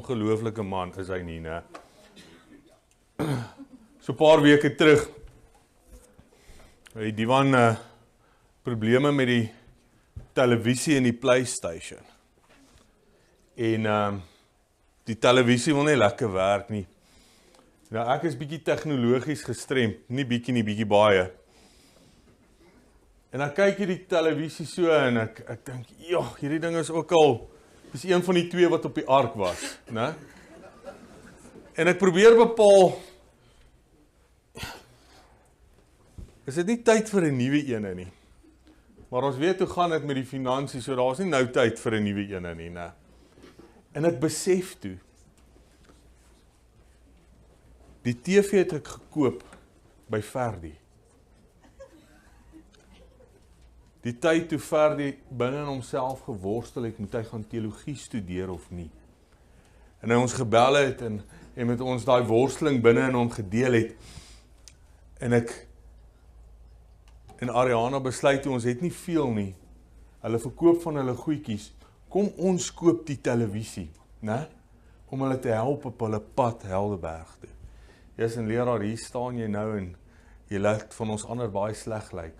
ongelooflike man is hy nie, né? So 'n paar weke terug, die van probleme met die televisie en die PlayStation. En die televisie wil nie lekker werk nie. Nou ek is bietjie tegnologies gestremd, nie bietjie baie. En dan kyk jy die televisie so en ek dink, joh, hierdie ding is ook al, is een van die twee wat op die ark was, né? En ek probeer bepaal, is dit nie tyd vir 'n nuwe ene nie? Maar ons weet hoe gaan dit met die finansies, so daar is nie nou tyd vir 'n nuwe ene nie, né? En ek besef toe, die TV het ek gekoop by Ferdi. Die tyd toe Ferdi binne in homself geworstel het, moet hy gaan teologie studeer of nie. En hy ons gebel het en met ons daai worsteling binne in hom gedeel het. En Ariana besluit toe, ons het nie veel nie. Hulle verkoop van hulle goedjies. Kom ons koop die televisie, né? Om hulle te help op hulle pad Helderberg toe. Jy's 'n leraar, hier staan jy nou en jy laat van ons ander baie sleg lyk.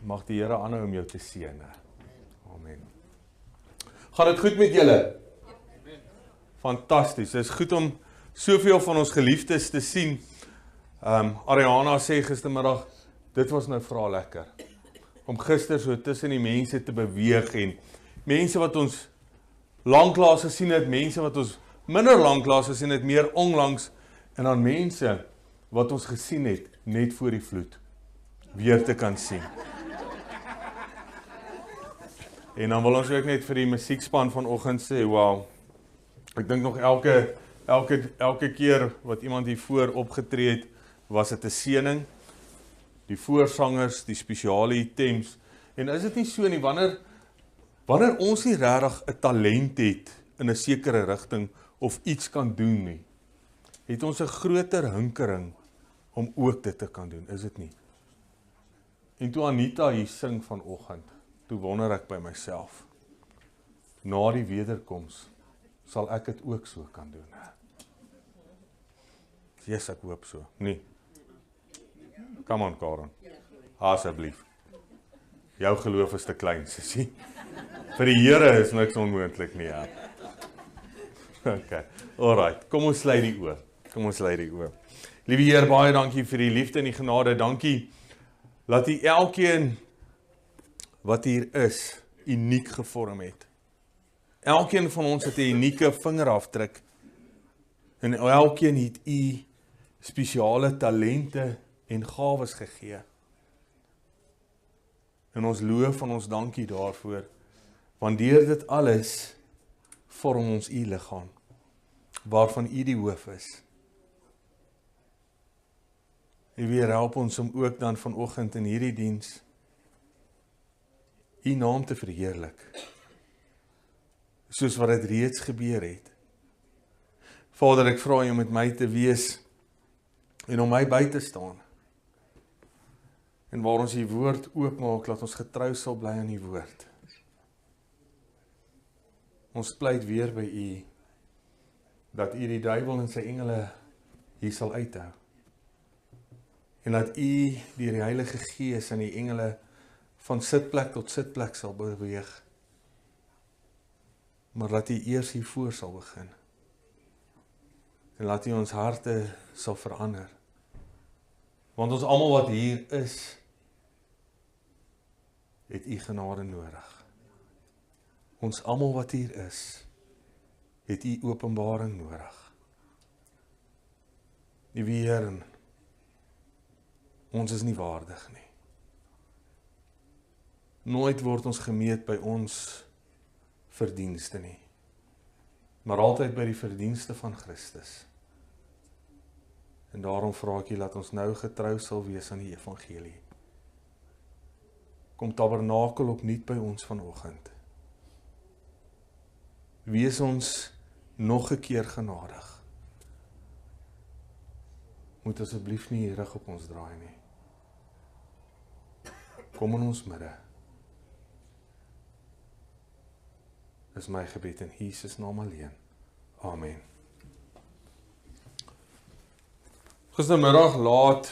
Mag die Here aanhou om jou te seën. Amen. Gaan dit goed met julle? Fantasties. Dit is goed om soveel van ons geliefdes te sien. Ariana sê gistermiddag, dit was nou vra lekker. Om gister so tussen die mense te beweeg en mense wat ons lanklaas gesien het, mense wat ons minder lanklaas gesien het, meer onlangs, en dan mense wat ons gesien het net voor die vloed weer te kan sien. En dan wil ons ook net vir die musiekspan vanoggend sê, wow, ek dink nog elke keer wat iemand hier voor opgetree het, was dit 'n seëning. Die voorsangers, die spesiale items. En is dit nie so nie, wanneer ons nie regtig 'n talent het in 'n sekere rigting of iets kan doen nie, het ons 'n groter hinkering om ook dit te kan doen, is dit nie? En toe Anita hier sing vanoggend, toe wonder ek by myself, na die wederkoms sal ek dit ook so kan doen. Yes, ek hoop so. Nee. Come on, Karen. Asseblief. Jou geloof is te klein, sussie. Vir die Here is niks onmoontlik nie, ja. Okay, alright, kom ons sluit die oë. Liewe Heer, baie dankie vir die liefde en die genade, dankie, dat U elkeen wat hier is, uniek gevorm het. Elkeen van ons het 'n unieke vingerafdruk, en elkeen het U spesiale talente en gawes gegee. En ons loof en ons dankie daarvoor, want deur dit alles vorm ons U liggaam, waarvan U die hoof is. U weer help ons om ook dan vanoggend in hierdie diens U naam te verheerlik, soos wat dit reeds gebeur het. Vader, ek vra U om met my te wees en om my by te staan. En waar ons die woord oopmaak, laat ons getrou sal bly aan die woord. Ons pleit weer by U, dat U die duiwel en sy engele hier sal uithou. En dat U deur die Heilige Gees en die engele van sitplek tot sitplek sal beweeg. Maar laat U eers hiervoor sal begin. En laat U ons harte sal verander. Want ons almal wat hier is, het U genade nodig. Ons almal wat hier is, het U openbaring nodig. Liewe Here, ons is nie waardig nie. Nooit word ons gemeet by ons verdienste nie, maar altyd by die verdienste van Christus. En daarom vra ek U, laat ons nou getrou sal wees aan die evangelie. Kom tabernakel opnuut by ons vanoggend. Wees ons nog 'n keer genadig. Moet asseblief nie rug op ons draai nie. Kom in ons midde. Is my gebed in Jesus naam alleen. Amen. Gistermiddag laat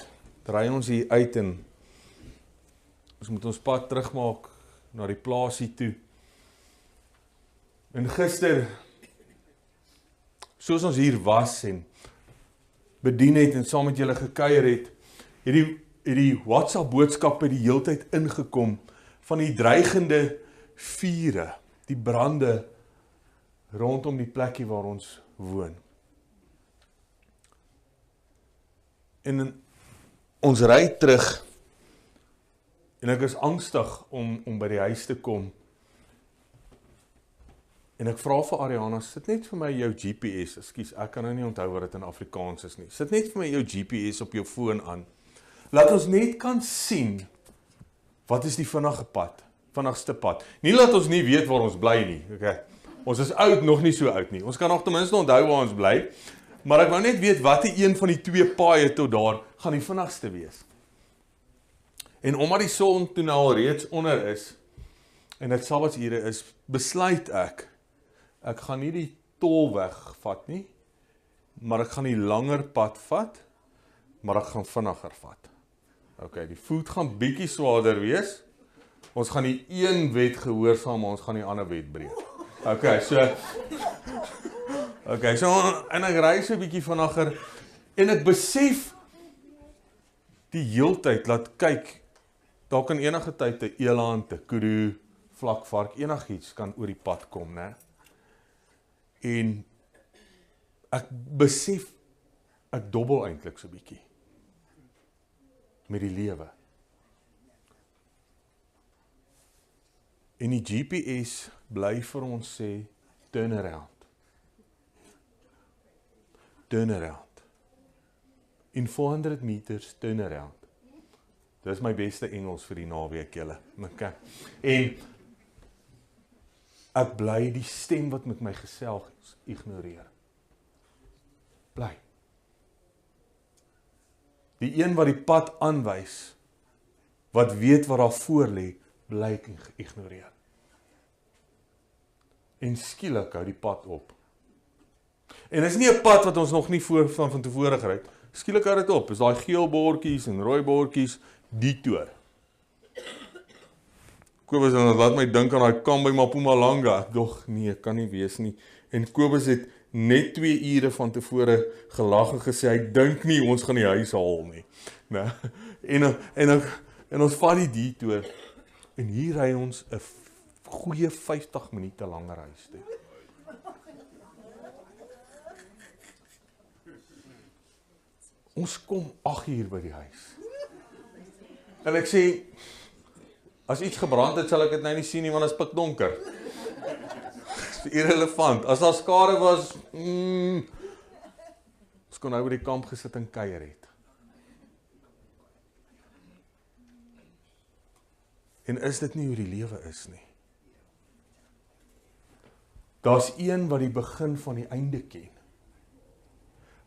ry ons hier uit en ons moet ons pad terugmaak na die plaasie toe. En gister, soos ons hier was en bedien het en saam met julle gekuier het, het die WhatsApp boodskappe die heeltyd ingekom van die dreigende vure, die brande rondom die plekkie waar ons woon. En ons ry terug en ek is angstig om by die huis te kom. En ek vra vir Ariana, sit net vir my jou GPS, ekskuus, ek kan nou nie onthou wat dit in Afrikaans is nie. Sit net vir my jou GPS op jou foon aan. Laat ons net kan sien, wat is die vinnigste pad. Nie laat ons nie weet waar ons bly nie, okay. Ons is oud, nog nie so oud nie. Ons kan nog ten minste onthou waar ons bly, maar ek wou net weet wat die een van die twee paaie tot daar gaan die vinnigste wees. En omdat die son toe nou al reeds onder is, en dit Sabbatsure is, besluit ek gaan nie die tolweg vat nie, maar ek gaan die langer pad vat, maar ek gaan vinniger vat. Ok, die voet gaan bietjie swaarder wees, ons gaan die een wet gehoorsaam, maar ons gaan die ander wet breek. Ok, en ek ry so 'n bietjie vinniger, en ek besef die heeltyd, laat kyk, daar kan enige tyd 'n eland, 'n kudu, vlakvark, enigiets kan oor die pad kom, né? En ek besef, ek dobbel eintlik so 'n bietjie met die lewe. En die GPS bly vir ons sê, turn around. Turn around. In 400 meters, turn around. Dis my beste Engels vir die naweek, julle. Okay. En ek bly die stem wat met my gesels ignoreer. Bly. Die een wat die pad aanwys, wat weet wat daar voor lê, bly ek ignoreer. En skielik hou die pad op. En is nie 'n pad wat ons nog nie van tevore gery het. Skielik hou dit op. Is daai geel bordjies en rooi bordjies detour. Kobus, en laat my dink aan daai kamp by Mpumalanga. Ek dog, nee, kan nie wees nie. En Kobus het net 2 ure van tevore gelag en gesê, hy dink nie ons gaan die huis haal nie. Nee. En ons vat die detour. En hier ry ons 'n goeie 50 minute langer huis toe. Ons kom 8 uur by die huis. En ek sê, as iets gebrand het, sal ek dit nou nie sien nie, want dit is pikdonker. Dit is irrelevant. As daar skade was, ons kon nou by die kamp gesit en kuier het. En is dit nie hoe die lewe is nie? Daar's een wat die begin van die einde ken.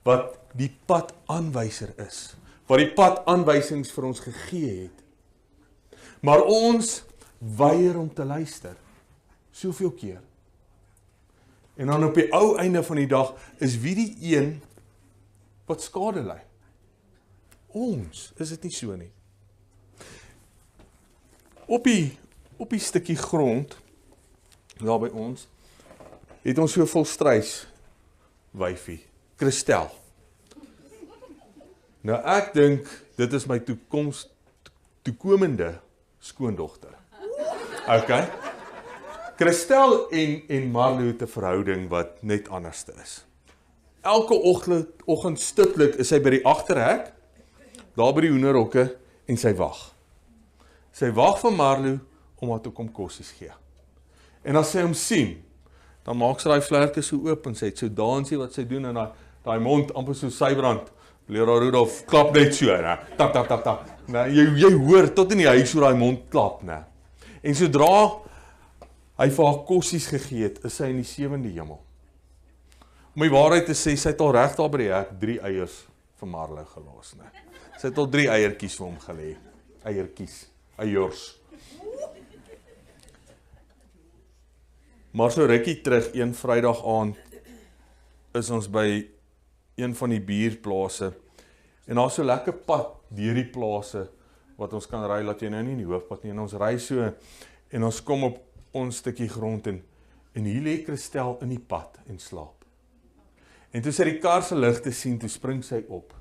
Wat die padaanwyser is. Wat die padaanwysings vir ons gegee het. Maar ons weier om te luister. Soveel keer. En dan op die ou einde van die dag is wie die een wat skade ly? Ons, is dit nie so nie? Op die stukkie grond, daar by ons, het ons so volstruis wyfie, Christel. Nou ek dink, dit is my toekomende skoondogter. Okay? Christel en Marlo het 'n verhouding wat net anderste is. Elke oggend stiptelik is sy by die agterhek, daar by die hoenderhokke, en sy wag. Sy wag vir Marlo om haar toe kom kossies gee. En as sy hom sien, dan maak sy daai vlerke so oop en sy het so dansie wat sy doen en daai mond amper so sybrand. Leraar Rudolf klap net so, né? Tap tap tap tap. Nou jy hoor tot in die huis hoe daai mond klap, né? En sodra hy vir haar kossies gegee het, is sy in die 7de hemel. Om die waarheid te sê, sy het al reg daar by die hek 3 eiers vir Marlo gelos, né? Sy het al 3 eiertjies vir hom gelê. Eiers. Maar so rukkie terug, een Vrydag aand, is ons by een van die buurplase, En daar's so lekker pad deur die plase wat ons kan ry, laat jy nou nie in die hoofpad nie. En ons ry so en ons kom op ons stukkie grond en hier lê Christel in die pad en slaap. En toe sy die kar se ligte sien, toe spring sy op.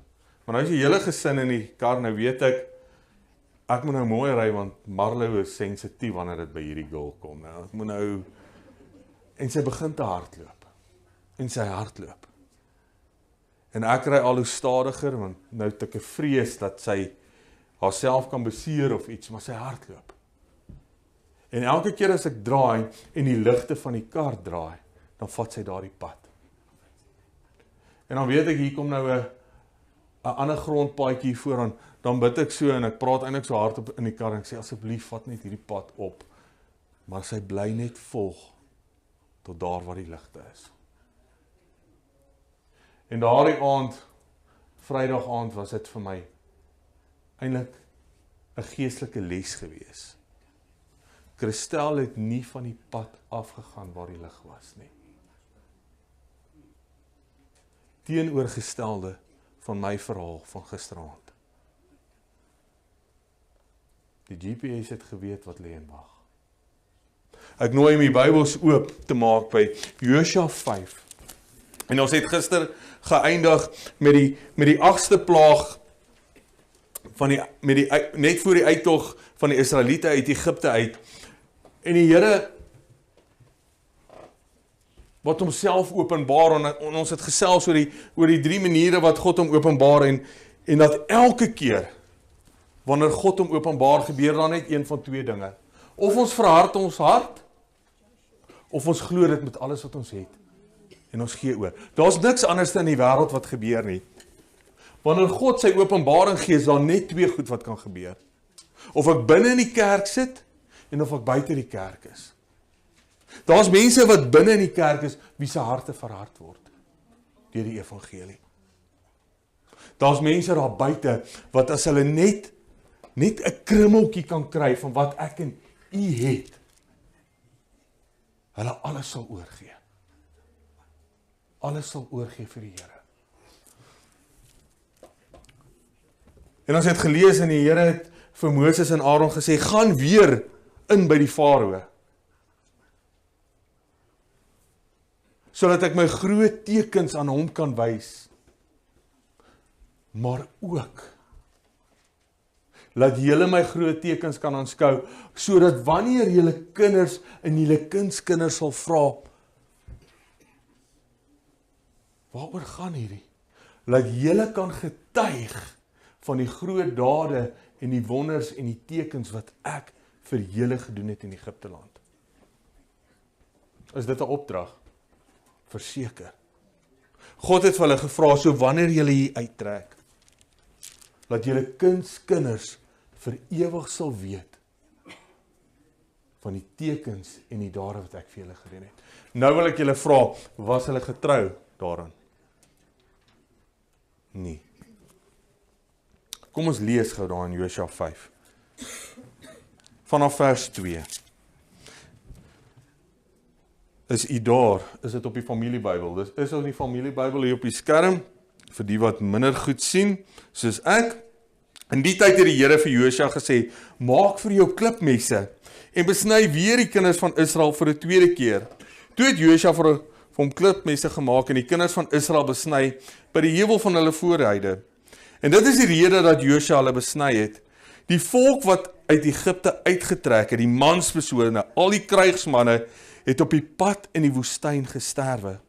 Maar nou is die hele gesin in die kar, nou weet ek moet nou mooi ry, want Marlo is sensitief wanneer dit by hierdie girl kom. Nou, ek moet nou, en sy begin te hardloop. En sy hardloop. En ek ry al hoe stadiger, want nou het ek 'n vrees dat sy haarself kan beseer of iets, maar sy hardloop. En elke keer as ek draai en die ligte van die kar draai, dan vat sy daardie pad. En dan weet ek, hier kom nou 'n ander grondpaadjie hier vooraan, dan bid ek so en ek praat eintlik so hard op in die kar en ek sê asseblief vat net hierdie pad op. Maar sy bly net volg tot daar waar die ligte is. En daardie aand, Vrydag aand, was dit vir my eintlik 'n geestelike les gewees. Christel het nie van die pad afgegaan waar die lig was nie. Teenoorgestelde van my verhaal van gisteraand. Die GPS het geweet wat lê en wag. Ek nooi om die Bybels oop te maak by Josua 5. En ons het gister geëindig met die 8ste plaag net voor die uittog van die Israeliete uit Egipte uit. En die Here wat homself openbaar, en ons het gesels oor die 3 maniere wat God hom openbaar, en dat elke keer wanneer God hom openbaar, gebeur daar net een van 2 dinge. Of ons verhard ons hart, of ons glo dit met alles wat ons het, en ons gee oor. Daar's niks anders in die wêreld wat gebeur nie. Wanneer God sy openbaring gee, is daar net 2 goed wat kan gebeur. Of ek binne in die kerk sit, en of ek buite die kerk is. Daar's mense wat binne in die kerk is, wie se harte verhard word, deur die evangelie. Daar's mense daar buite, wat as hulle net 'n krummeltjie kan kry van wat ek en u het, hulle alles sal oorgee. Alles sal oorgee vir die Here. En ons het gelees en die Here het vir Moses en Aaron gesê, gaan weer in by die Farao, sodat ek my groot tekens aan hom kan wys, maar ook laat julle my groot tekens kan aanskou, sodat wanneer julle kinders en julle kindskinders sal vra, waaroor gaan hierdie? Laat julle kan getuig van die groot dade en die wonders en die tekens wat ek vir julle gedoen het in Egipte land. Is dit 'n opdrag? Verseker. God het vir hulle gevra, so wanneer julle hier uittrek, laat julle kinders vir ewig sal weet van die tekens en die dade wat ek vir julle gedoen het. Nou wil ek julle vra, was hulle getrou daaraan? Nee. Kom ons lees gou daar in Josua 5. Vanaf vers 2. Is u daar? Is dit op die familiebybel? Dis is op die familiebybel hier op die skerm, vir die wat minder goed sien, soos ek. In die tyd het die Here vir Josua gesê, maak vir jou klipmesse, en besny weer die kinders van Israel vir 'n tweede keer. Toe het Josua vir hom klipmesse gemaak, en die kinders van Israel besny, by die heuwel van hulle voorhuide. En dit is die rede dat Josua hulle besny het. Die volk wat uit Egipte uitgetrek het, die manspersone, al die krygsmanne, het op die pad in die woestyn gesterwe,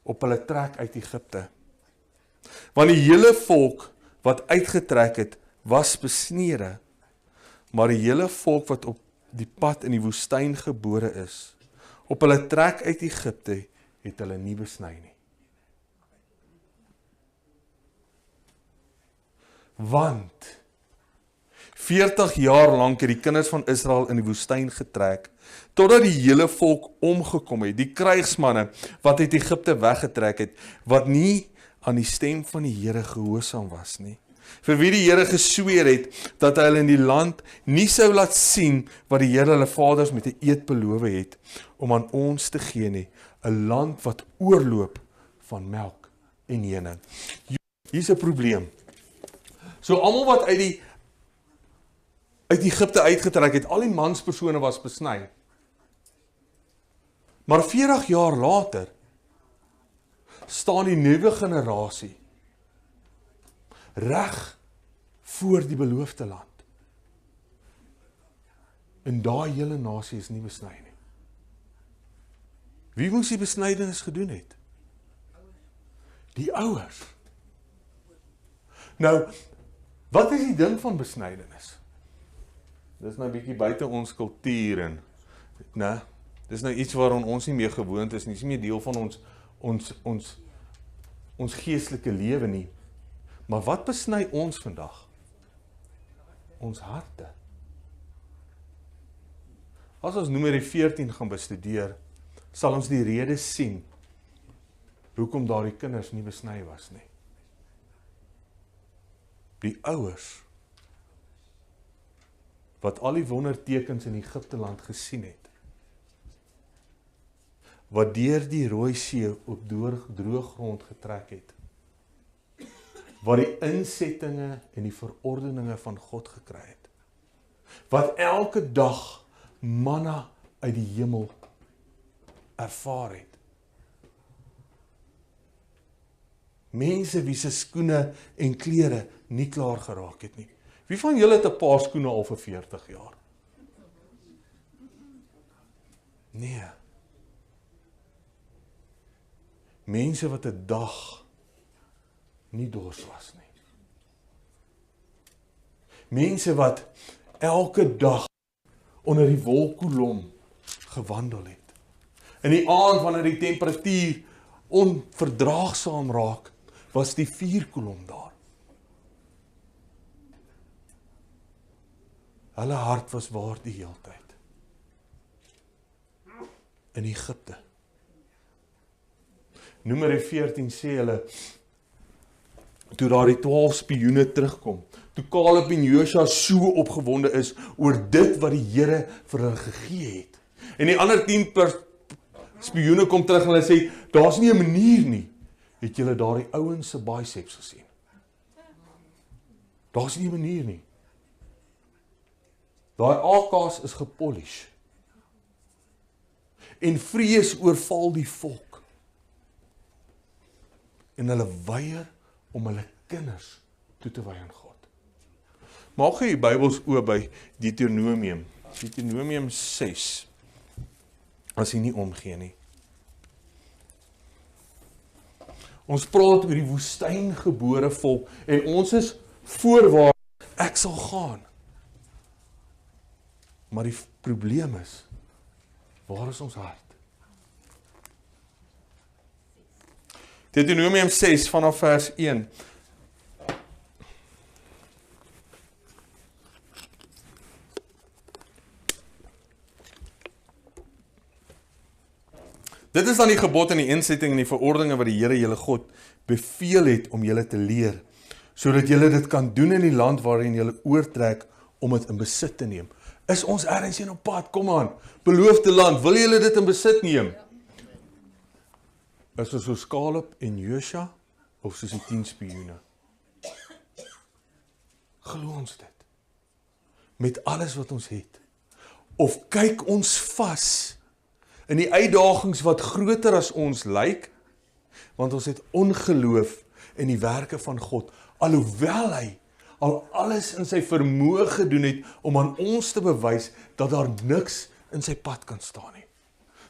op hulle trek uit Egipte. Want die hele volk wat uitgetrek het, was besnede, maar die hele volk wat op die pad in die woestyn gebore is, op hulle trek uit Egipte, het hulle nie besny nie. Want 40 jaar lank het die kinders van Israel in die woestyn getrek, totdat die hele volk omgekom het, die krygsmanne wat uit Egipte weggetrek het, wat nie aan die stem van die Here gehoorsaam was nie. Vir wie die Here gesweer het, dat hy hulle in die land nie sou laat sien, wat die Here hulle vaders met 'n eed beloof het, om aan ons te gee nie, 'n land wat oorloop van melk en honing. Hier's 'n probleem. So almal wat uit Egipte uitgetrek het, al die manspersone was besny. Maar 40 jaar later staan die nuwe generasie reg voor die beloofde land. En daai hele nasie is nie besny nie. Wie moes die besnydenis gedoen het? Die ouers. Nou, wat is die ding van besnydenis? Dis nou 'n bietjie buite ons kultuur en, né? Dis nou iets waaraan ons nie meer gewoond is nie. Dis nie meer deel van ons geestelike lewe nie. Maar wat besny ons vandag? Ons harte. As ons Numeri 14 gaan bestudeer, sal ons die rede sien hoekom daardie kinders nie besny was nie. Die ouers wat al die wondertekens in Egipte land gesien het, wat deur die Rooi See op droë grond getrek het, wat die insettinge en die verordeninge van God gekry het, wat elke dag manna uit die hemel ervaar het. Mense wie se skoene en klere nie klaar geraak het nie. Wie van julle het 'n paar skoene al vir 40 jaar? Nee. Mense wat 'n dag nie dors was nie. Mense wat elke dag onder die wolkkolom gewandel het. In die aand wanneer die temperatuur onverdraagsaam raak, was die vuurkolom daar. Hulle hart was waar die heeltyd. In Egipte. Numeri 14 sê hulle, toe daar die 12 spioene terugkom, toe Caleb en Josua so opgewonde is oor dit wat die Here vir hulle gegee het. En die ander 10 spioene kom terug en hulle sê, daar's nie 'n manier nie. Het julle daardie ouens se biceps gesien? Daar's nie 'n manier nie. Daai AK's is gepolish. En vrees oorval die volk. En hulle weier om hulle kinders toe te wy aan God. Maak gou die Bybels oop by Deuteronomium. Deuteronomium 6. As jy nie omgee nie. Ons praat oor die woestyngebore volk en ons is voorwaar ek sal gaan. Maar die probleem is, waar is ons hart? Deuteronomium 6 vanaf vers 1. Dit is dan die gebod en die insetting en die verordeninge wat die Here julle God beveel het om julle te leer, sodat julle dit kan doen in die land waarin julle oortrek om dit in besit te neem. Is ons ergens in op pad? Kom aan, beloofde land, wil julle dit in besit neem? Is ons soos Caleb en Josua of soos die 10 spioene? Glo ons dit? Met alles wat ons het? Of kyk ons vas in die uitdagings wat groter as ons lyk, want ons het ongeloof in die werke van God, alhoewel hy al alles in sy vermoë gedoen het om aan ons te bewys dat daar niks in sy pad kan staan nie.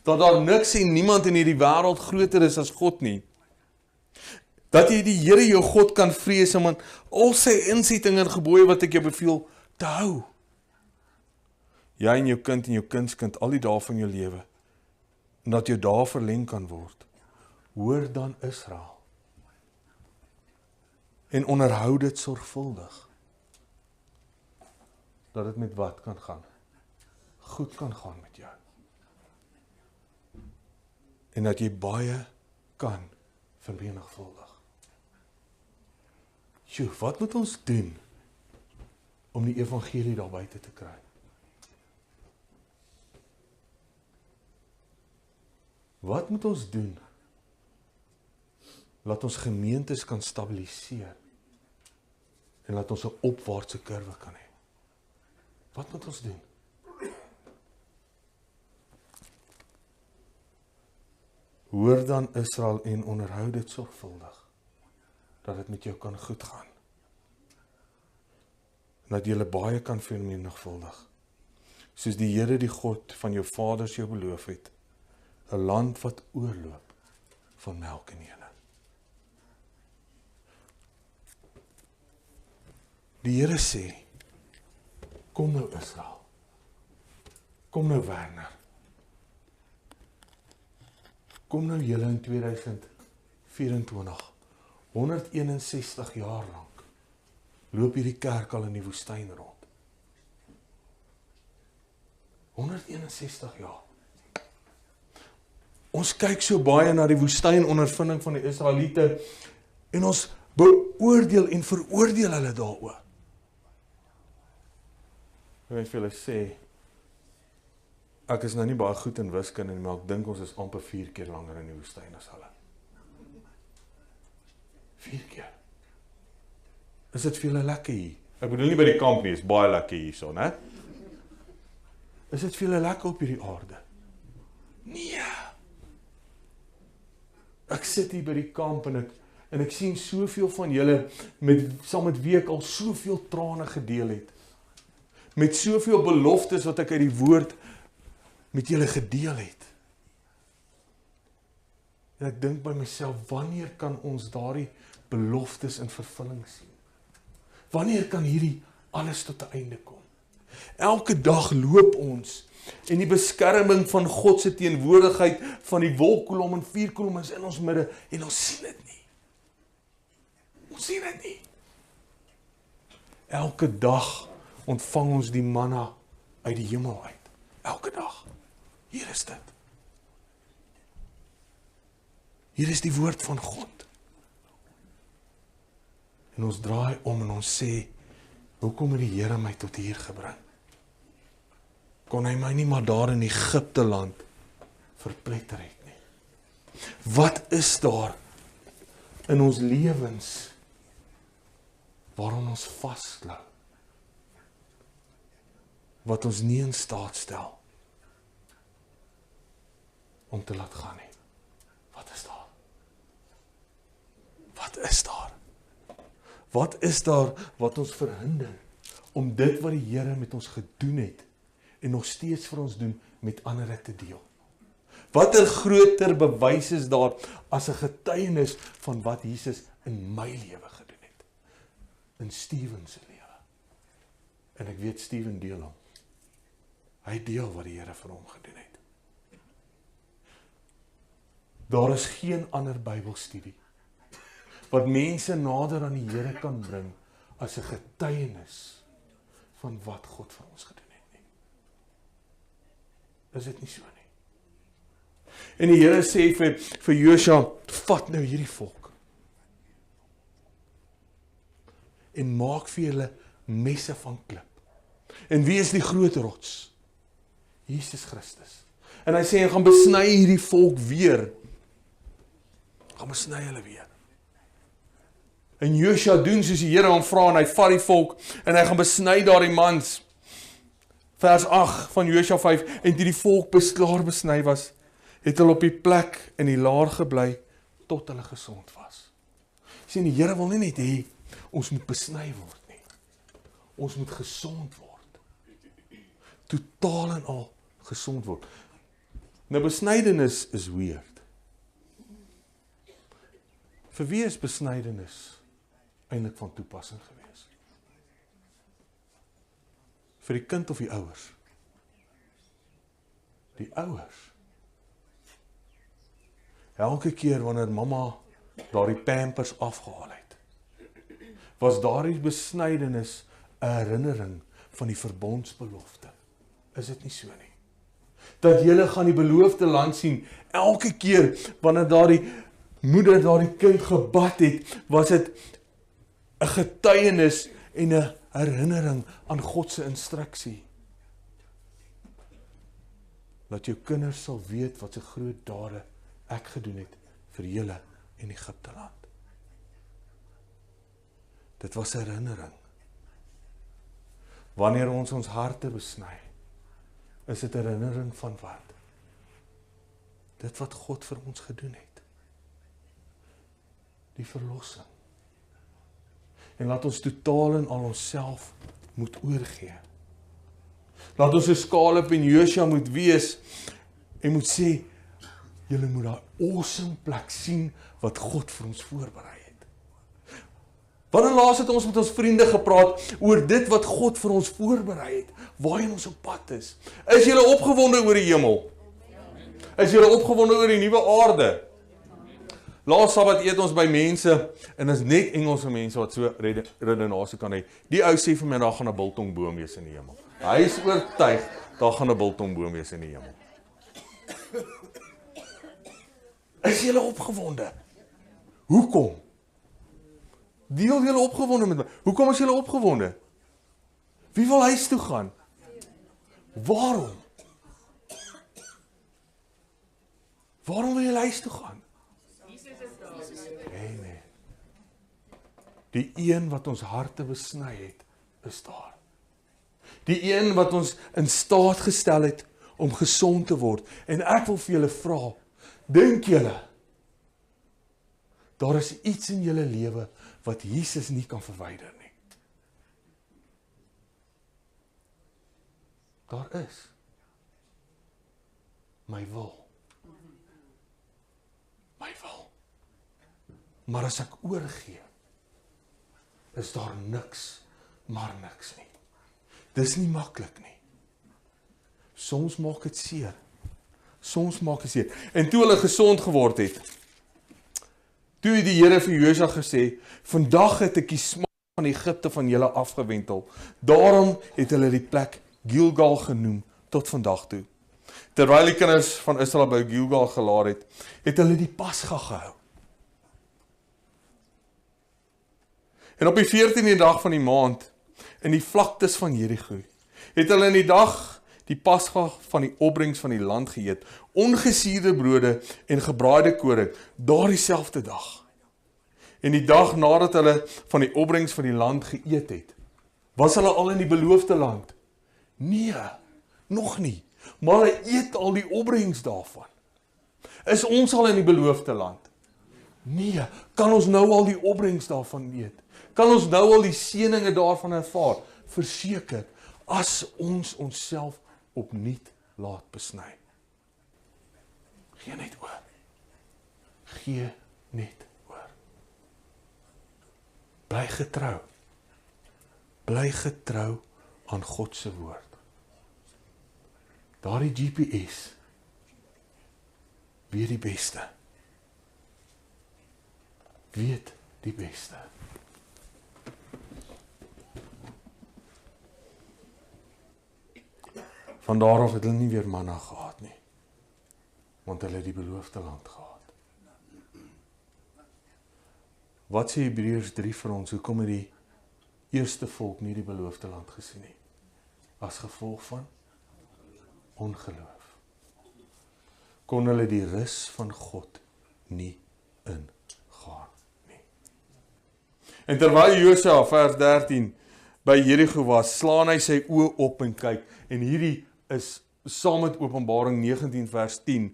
Dat daar niks en niemand in hierdie wêreld groter is as God nie. Dat jy die Here jou God kan vrees om aan al sy insettinge en gebooie wat ek jou beveel te hou. Jy en jou kind en jou kindskind al die dae van jou lewe, en dat jou dae verleng kan word. Hoor dan Israel. En onderhou dit sorgvuldig. Dat dit met wat kan gaan? Goed kan gaan met jou. En dat jy baie kan vermenigvuldig. Sjoe, wat moet ons doen om die evangelie daar buite te kry? Wat moet ons doen? Laat ons gemeentes kan stabiliseer en laat ons 'n opwaartse kurwe kan hê. Wat moet ons doen? Hoor dan Israel en onderhou dit sorgvuldig, dat dit met jou kan goed gaan. Dat jy baie kan vermenigvuldig, soos die Here die God van jou vaders jou beloof het, 'n land wat oorloop van melk en honing. Die Here sê, kom nou Israel, kom nou Werner, kom nou julle in 2024, 161 jaar lank, loop hierdie kerk al in die woestyn rond. 161 jaar. Ons kyk so baie na die woestynondervinding van die Israeliete, en ons beoordeel en veroordeel hulle daaroor. Ek wil vir julle sê, ek is nou nie baie goed in wiskunde nie, maar ek dink ons is amper 4 keer langer in die woestyn as hulle. 4 keer. Is dit vir julle lekker hier? Ek bedoel nie by die kamp nie, is baie lekker hierson, hè? Is dit vir julle lekker op hierdie aarde? Nee. Ek sit hier by die kamp en ek sien soveel van julle saam met wie ek al soveel trane gedeel het. Met soveel beloftes wat ek uit die woord met julle gedeel het. En ek dink by myself, wanneer kan ons daardie beloftes in vervulling sien? Wanneer kan hierdie alles tot 'n einde kom? Elke dag loop ons en die beskerming van God se teenwoordigheid van die wolkkolom en vuurkolom is in ons midde en ons sien dit nie. Ons sien dit nie. Elke dag ontvang ons die manna uit die hemel uit. Elke dag. Hier is dit. Hier is die woord van God. En ons draai om en ons sê, hoekom het die Here my tot hier gebring? Kon hy my nie maar daar in Egipte land verpletter het nie? Wat is daar in ons lewens waarom ons vasklou? Wat ons nie in staat stel om te laat gaan nie. Wat is daar? Wat is daar? Wat is daar wat ons verhinder om dit wat die Here met ons gedoen het en nog steeds vir ons doen met ander te deel? Watter groter bewys is daar as 'n getuienis van wat Jesus in my lewe gedoen het? In Steven se lewe. En ek weet Steven deel hom. Hy deel wat die Here vir hom gedoen het. Daar is geen ander Bybelstudie wat mense nader aan die Here kan bring as 'n getuienis van wat God vir ons gedoen het nie. Is dit nie so nie? En die Here sê vir Josua, vat nou hierdie volk en maak vir julle messe van klip. En wie is die groot rots? Jesus Christus. En hy sê, hy gaan besny hierdie volk weer. Gaan besny hulle weer. En Josua doen soos die Here hom vra en hy vat die volk en hy gaan besny daardie mans. Vers 8 van Josua 5, en die volk klaar besny was, het hulle op die plek in die laar gebly tot hulle gesond was. Sien, die Here wil nie net hê ons moet besny word nie. Ons moet gesond word. Totaal en al gesond word. Nou besnydenis is weird. Vir wie is besnydenis eintlik van toepassing gewees? Vir die kind of die ouers? Die ouers. Elke keer wanneer mamma daardie pampers afgehaal het, was daardie besnydenis 'n herinnering van die verbondsbelofte. Is dit nie so nie? Dat julle gaan die beloofde land sien, elke keer wanneer daardie moeder daardie kind gebad het, was dit 'n getuienis en 'n herinnering aan God se instruksie. Dat jou kinders sal weet wat 'n groot dade ek gedoen het vir julle in Egipte land. Dit was 'n herinnering. Wanneer ons harte besny, is dit 'n herinnering van wat? Dit wat God vir ons gedoen het. Die verlossing. En laat ons totaal en al onsself moet oorgee. Laat ons 'n Caleb en Joshua moet wees en moet sê, julle moet daai awesome plek sien wat God vir ons voorberei het. Wanneer laas het ons met ons vriende gepraat oor dit wat God vir ons voorberei het, waarheen ons op pad is? Is julle opgewonde oor die hemel? Is julle opgewonde oor die nuwe aarde? Laas Sabbat eet ons by mense, en is net Engelse mense wat so redenasie kan hê. Die ou sê vir my, daar gaan 'n biltongboom wees in die hemel. Hy is oortuig, daar gaan 'n biltongboom wees in die hemel. Is julle opgewonde? Hoekom? Deel julle opgewonde met my. Hoekom is julle opgewonde? Wie wil huis toe gaan? Waarom? Waarom wil julle huis toe gaan? Amen. Die een wat ons harte besny het, is daar. Die een wat ons in staat gestel het om gesond te word. En ek wil vir julle vra, dink julle, daar is iets in julle lewe wat Jesus nie kan verwyder nie? Daar is. My wil. My wil. Maar as ek oorgee, is daar niks, maar niks nie. Dis nie maklik nie. Soms maak dit seer. Soms maak dit seer. En toe hulle gesond geword het, toe het die Here vir Josua gesê, vandag het ek die smaak van Egipte van julle afgewentel. Daarom het hulle die plek Gilgal genoem tot vandag toe. Terwyl die kinders van Israel by Gilgal gelaar het hulle die Pasga gehou. En op die 14de dag van die maand, in die vlaktes van Jerigo, het hulle in die dag die Pasga van die opbrengs van die land geëet, ongesuurde brode en gebraaide koring, daardie selfde dag. En die dag nadat hulle van die opbrengs van die land geëet het, was hulle al in die beloofde land? Nee, nog nie. Maar hulle eet al die opbrengs daarvan. Is ons al in die beloofde land? Nee, kan ons nou al die opbrengs daarvan eet? Kan ons nou al die seëninge daarvan ervaar? Verseker, as ons onsself opnuut laat besny. Gee net oor. Gee net oor. Bly getrou. Bly getrou aan God se woord. Daardie GPS, weet die beste. Weet die beste. Van daar af het hulle nie weer manna gehad nie, want hulle het die beloofde land gehad. Wat sê Hebreërs 3 vir ons? Hoekom het die eerste volk nie die beloofde land gesien nie? As gevolg van ongeloof. Kon hulle die rus van God nie ingaan nie. En terwyl Josua, vers 13, by Jerigo was, slaan hy sy oë op en kyk, en hierdie is saam met Openbaring 19 vers 10,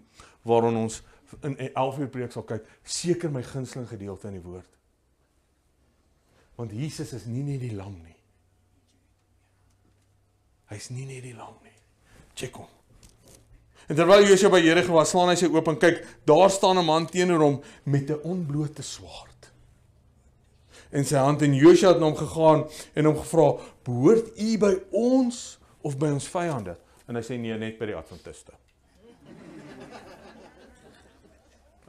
waarin ons in 11 uur preek sal kyk, seker my gunsteling gedeelte in die woord. Want Jesus is nie net die lam nie. Hy is nie net die lam nie. Check hom. En terwyl Josua by Jerigo was, slaan hy sy oop en kyk, daar staan 'n man teenoor hom met 'n onblote swaard in sy hand, en Josua het na hom gegaan en hom gevra, behoort u by ons of by ons vyande? En hy sê, nee, net by die Adventiste.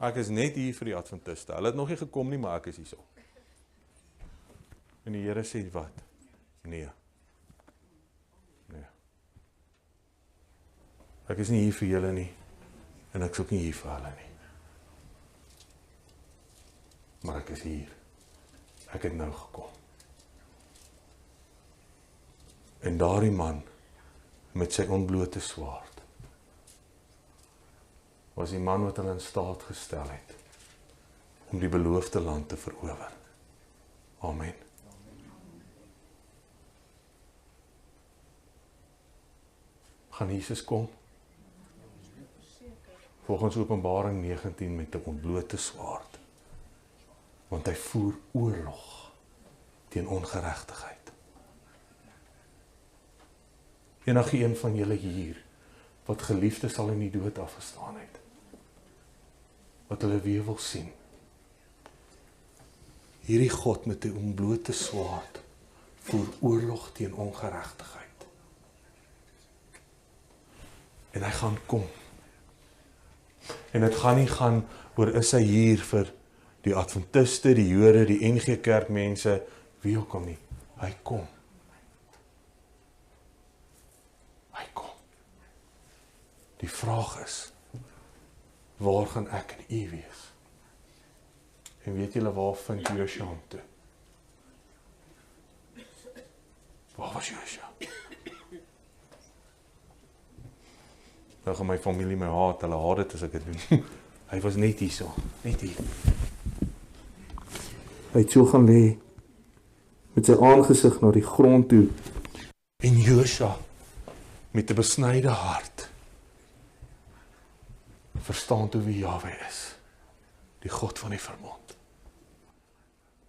Ek is net hier vir die Adventiste. Hulle het nog nie gekom nie, maar ek is hierso. En die Here sê wat? Nee. Nee. Ek is nie hier vir julle nie, en ek is ook nie hier vir hulle nie. Maar ek is hier. Ek het nou gekom. En daardie man, met sy onblote swaard, was die man wat hulle in staat gestel het, om die beloofde land te verower. Amen. gaan Jesus kom? Volgens Openbaring 19 met 'n ontblote swaard. Want hy voer oorlog teen ongeregtigheid. Enige een van julle hier wat geliefdes al in die dood afgestaan het, wat hulle weer wil sien. Hierdie God met 'n ontblote swaard voer oorlog teen ongeregtigheid. En hy gaan kom. En dit gaan nie gaan oor is hy hier vir die Adventiste, die Jode, die NG Kerk mense, wie ook al nie. Hy kom. Hy kom. Die vraag is, waar gaan ek en u wees? En weet julle waar vind Josua hom toe? Waar was Josua? Nou gaan my familie my haat, hulle haat dit as ek dit doen. Hy was net hier so, net hier. Hy het so gaan lê, met sy aangesig na die grond toe. En Josua, met 'n besnyde hart, verstaan toe wie Jahwe is, die God van die verbond.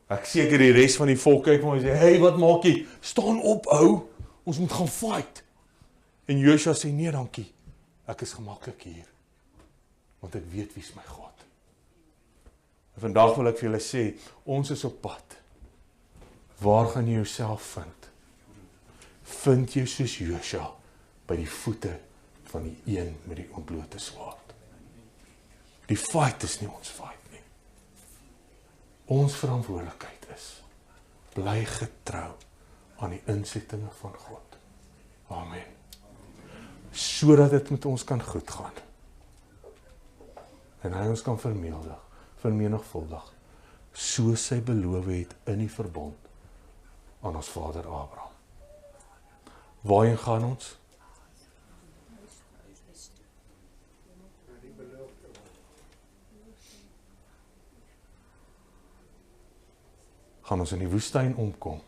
Ek seker die res van die volk kyk maar en sê, hey, wat maak jy? Staan op, ou, ons moet gaan fight. En Josua sê, nee, dankie, ek is gemaklik hier, want ek weet wie is my God. En vandag wil ek vir julle sê, ons is op pad. Waar gaan jy jouself vind? Vind jy soos Josua by die voete van die een met die ontblote swaard. Die fight is nie ons fight nie. Ons verantwoordelikheid is, bly getrou aan die insettinge van God. Amen. Sodat dit met ons kan goed gaan. En hy ons kan vermenigvuldig, soos hy beloof het in die verbond aan ons vader Abraham. Waarheen gaan ons? Gaan ons in die woestyn omkom?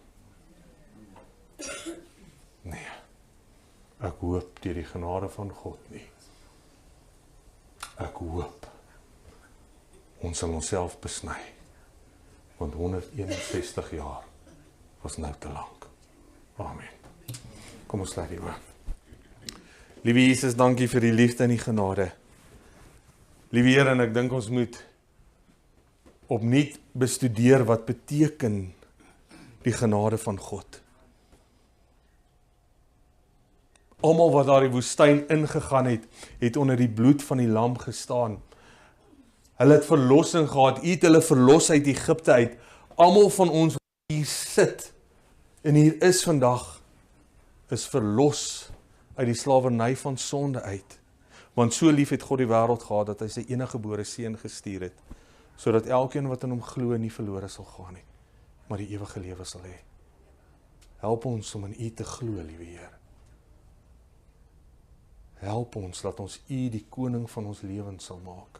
Nee. Ek hoop deur die genade van God nie. Ek hoop ons sal onsself besny, want 161 jaar was nou te lank. Amen. Kom ons sluit die oë. Liewe Jesus, dankie vir die liefde en die genade. Liewe Here, en ek dink ons moet opnuut bestudeer wat beteken die genade van God. Almal wat daar die woestyn ingegaan het, het onder die bloed van die lam gestaan. Hulle het verlossing gehad, U het hulle verlos uit Egipte uit. Almal van ons wat hier sit en hier is vandag, is verlos uit die slawerny van sonde uit. Want so lief het God die wêreld gehad, dat hy sy eniggebore seun gestuur het, sodat elkeen wat in hom glo nie verlore sal gaan nie, maar die ewige lewe sal hê. Help ons om in U te glo, liewe Heer. Help ons, dat ons U die koning van ons lewens sal maak.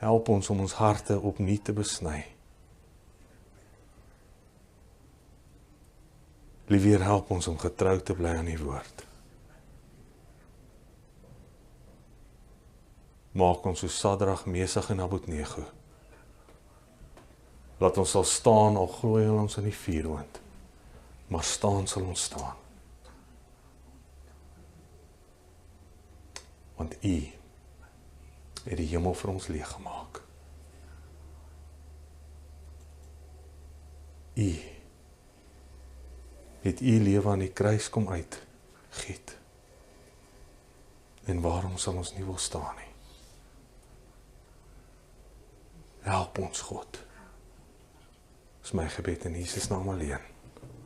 Help ons om ons harte opnuut te besny. Liewe Heer, help ons om getrou te bly aan U woord. Maak ons so Sadrag, Mesach en Abednego. Laat ons sal staan, al glooi ons in die vuurwind, maar staan sal ons staan. Want U het die hemel vir ons leeg gemaak. U het U lewe aan die kruis kom uitgiet. En waarom sal ons nie wil staan nie? Help ons, God. Dis my gebed in Jesus naam alleen.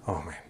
Amen.